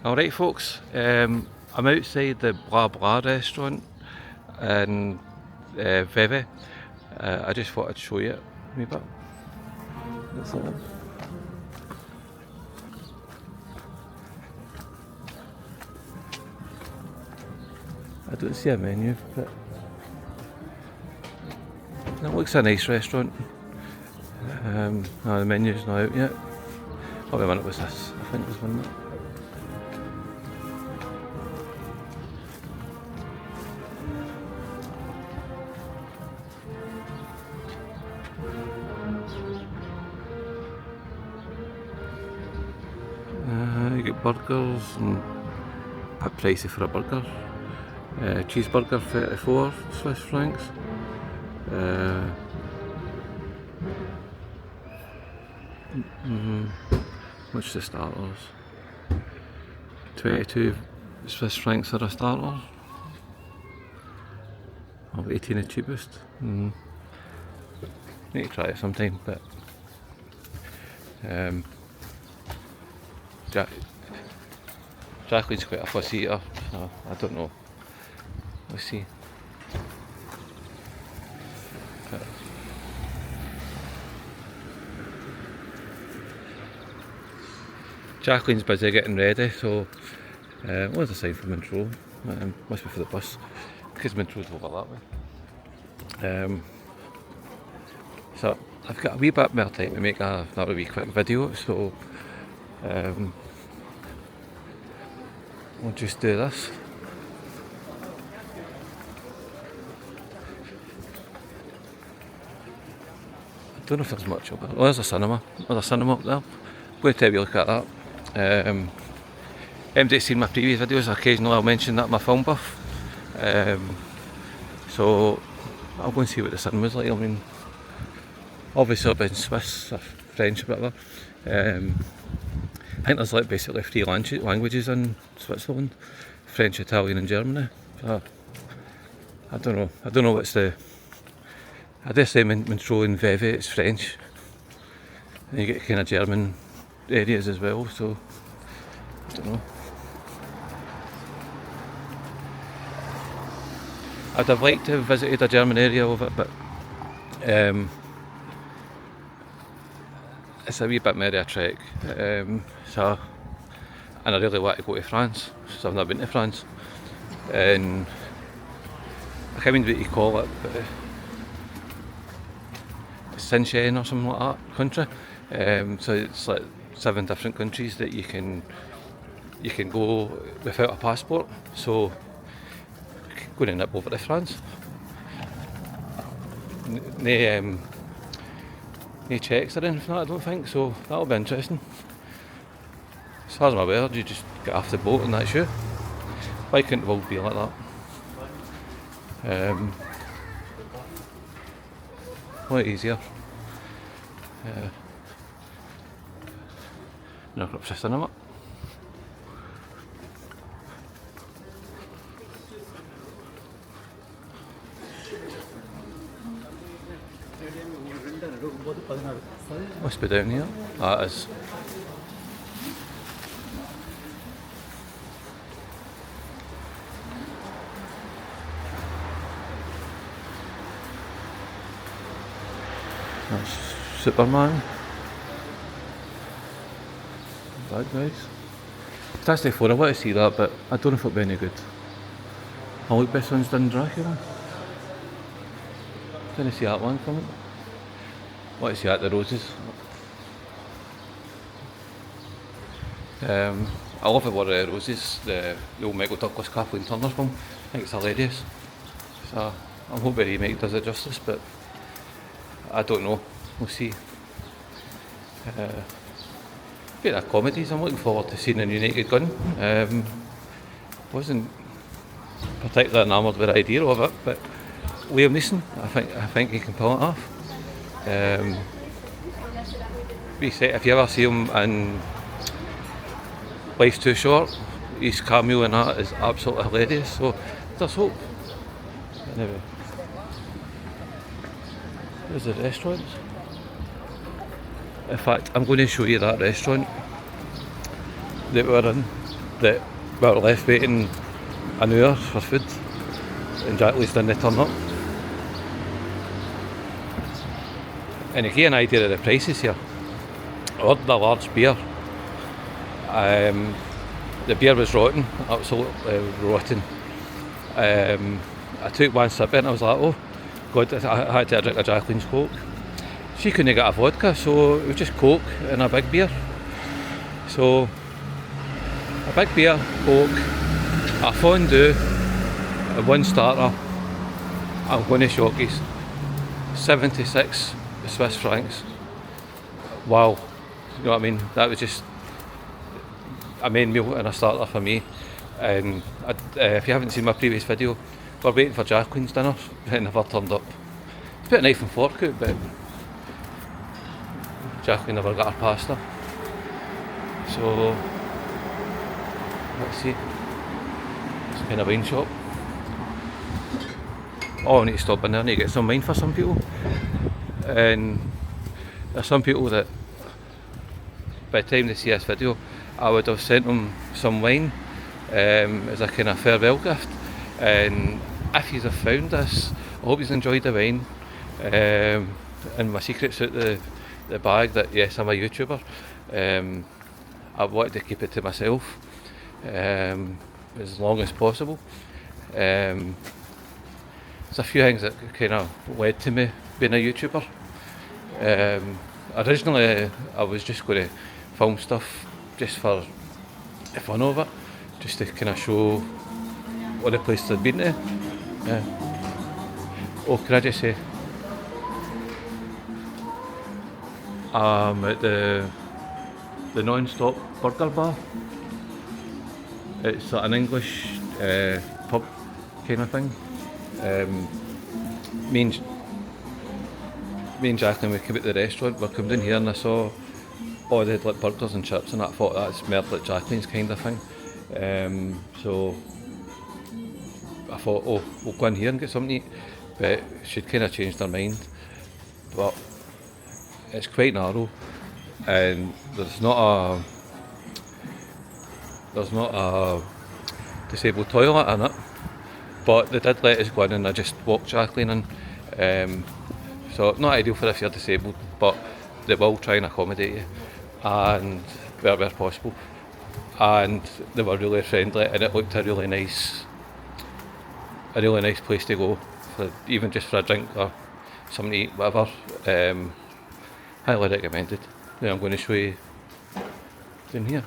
Alright folks, I'm outside the Blah Blah restaurant in Vevey. I just thought I'd show you it a wee bit. That's it. I don't see a menu, but it looks a nice restaurant. No, the menu's not out yet. Oh, wait a minute, what's this? I think there's one there. You get burgers and a bit pricey for a burger. Cheeseburger 34 Swiss francs. What's the starters? 22 Swiss francs for a starter. Oh, 18 the cheapest. Need to try it sometime, but Jacqueline's quite a fussy eater, so I don't know. We'll see. Jacqueline's busy getting ready, so what's the sign for Montreux? Must be for the bus, because Montreux's over that way. So I've got a wee bit more time to make another wee quick video, so we'll just do this. I don't know if there's much of it. Oh, there's a cinema. There's a cinema up there. I'm going to take a look at that. Anybody's seen my previous videos, occasionally I'll mention that I'm a film buff. So I'll go and see what the cinema's like. I mean, obviously I've been Swiss or French or whatever. I think there's like basically 3 languages in Switzerland: French, Italian and Germany. So I don't know what's the... I dare say Montreux and Vevey it's French. And you get kind of German areas as well, so I don't know. I'd have liked to have visited a German area of it, but it's a wee bit more of a trek. And I really want to go to France, so I've not been to France. And I can't remember what you call it, but Sinshen or something like that country. So it's like 7 different countries that you can go without a passport. So going to nip over to France. No checks or anything, I don't think. So that'll be interesting. As far as I'm aware, you just get off the boat and that's you. Why couldn't the world be like that? A lot easier. No, up to cinema. Must be down here. Ah, it is. That's Superman. Bad guys. That's the phone. I want to see that, but I don't know if it'll be any good. I like this one's done Dracula. Didn't see that one coming. I want to see that the roses. I love it, War of the Roses, the old Michael Douglas Kathleen Turner film. I think it's hilarious. So I'm hoping the remake does it justice, but I don't know. We'll see. Bit of comedies. I'm looking forward to seeing a Naked Gun. Wasn't particularly enamoured with the idea of it, but Liam Neeson, I think he can pull it off. If you ever see him in Life's Too Short, his cameo in that is absolutely hilarious. So there's hope. Anyway, there's the restaurants. In fact, I'm going to show you that restaurant that we're in. that we were left waiting an hour for food, and Jack Lee's didn't turn up. And to give you an idea of the prices here, I ordered a large beer. The beer was rotten, absolutely rotten. I took one sip and I was like, oh God, I had to drink a Jacqueline's Coke. She couldn't get a vodka, so it was just Coke and a big beer. So, a big beer, Coke, a fondue, one starter, I'm going to Shockies. 76 Swiss francs. Wow, you know what I mean? That was just a main meal and a starter for me. And if you haven't seen my previous video, we're waiting for Jacqueline's dinner, it never turned up. It's a bit of knife and fork out, but Jacqueline never got her pasta. So, let's see. It's kind of wine shop. Oh, I need to stop in there, I need to get some wine for some people. And there's some people that, by the time they see this video, I would have sent them some wine as a kind of farewell gift. And if you have found this, I hope you've enjoyed the wine. And my secret's out the bag that yes, I'm a YouTuber. I wanted to keep it to myself as long as possible. There's a few things that kind of led to me being a YouTuber. Originally I was just going to film stuff just for the fun of it, just to kind of show all the places I've been to. Oh, can I just say, I'm at the non-stop burger bar. It's an English pub kind of thing. Me and Jacqueline, we came out to the restaurant, we come down here and I saw all they had like burgers and chips, and I thought that smelled like Jacqueline's kind of thing. So I thought, oh, we'll go in here and get something to eat, but she'd kind of changed her mind. But it's quite narrow, and there's not a disabled toilet in it, but they did let us go in and I just walked Jacqueline in. So not ideal for if you're disabled, but they will try and accommodate you, and where possible. And they were really friendly, and it looked a really nice place to go, even just for a drink or something to eat, whatever. Highly recommended. Now I'm going to show you down here.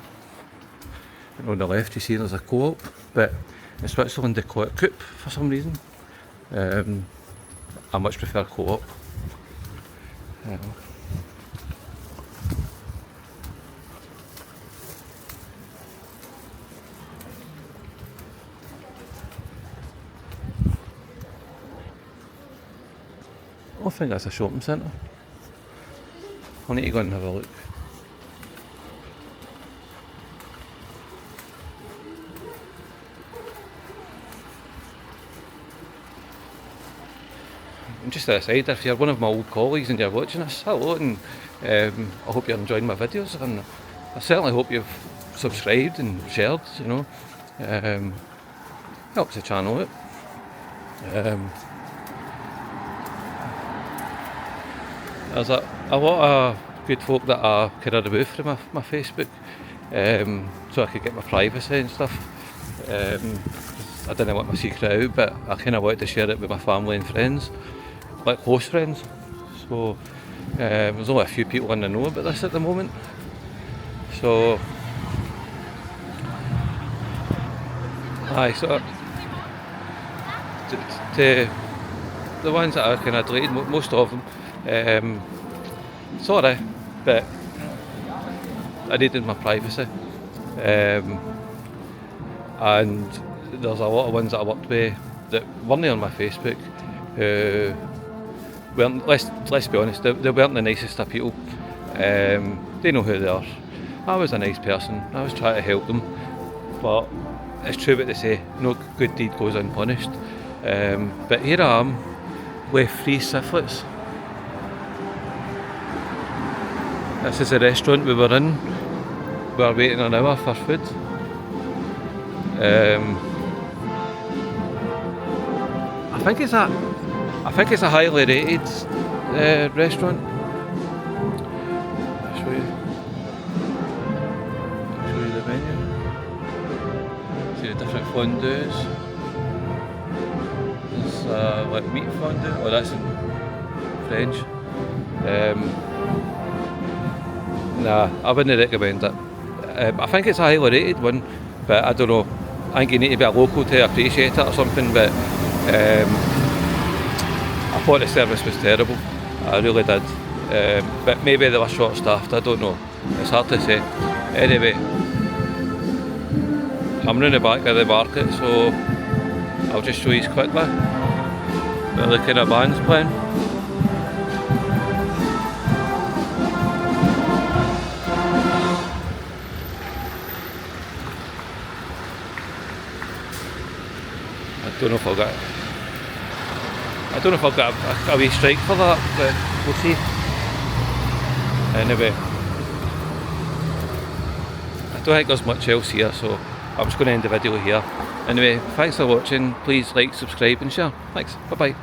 And on the left you see there's a co-op, but in Switzerland they call it Coop for some reason. I much prefer co-op. I think that's a shopping centre. I need to go and have a look. And just aside, if you're one of my old colleagues and you're watching this, hello, and I hope you're enjoying my videos, and I certainly hope you've subscribed and shared, you know. Helps the channel out. There's a lot of good folk that are kind of removed from my Facebook, so I could get my privacy and stuff. I didn't want my secret out, but I kind of wanted to share it with my family and friends, like close friends. So there's only a few people in the know about this at the moment. So so to the ones that are kind of deleted, most of them. Sorry, but I needed my privacy, and there's a lot of ones that I worked with that weren't on my Facebook who weren't, let's be honest, they weren't the nicest of people. They know who they are. I was a nice person, I was trying to help them, but it's true what they say, no good deed goes unpunished. But here I am with 3 syphilits. This is the restaurant we were in. We were waiting an hour for food. I think it's a highly rated restaurant. I'll show you the menu. See the different fondues. There's like meat fondue. Oh, that's in French. Nah, I wouldn't recommend it. I think it's a highly rated one, but I don't know. I think you need to be a local to appreciate it or something, but I thought the service was terrible. I really did. But maybe they were short staffed, I don't know. It's hard to say. Anyway, I'm round the back of the market, so I'll just show you quickly where the kind of band's playing. I don't know if I'll get a wee strike for that, but we'll see. Anyway, I don't think there's much else here, so I'm just going to end the video here. Anyway, thanks for watching. Please like, subscribe and share. Thanks. Bye bye.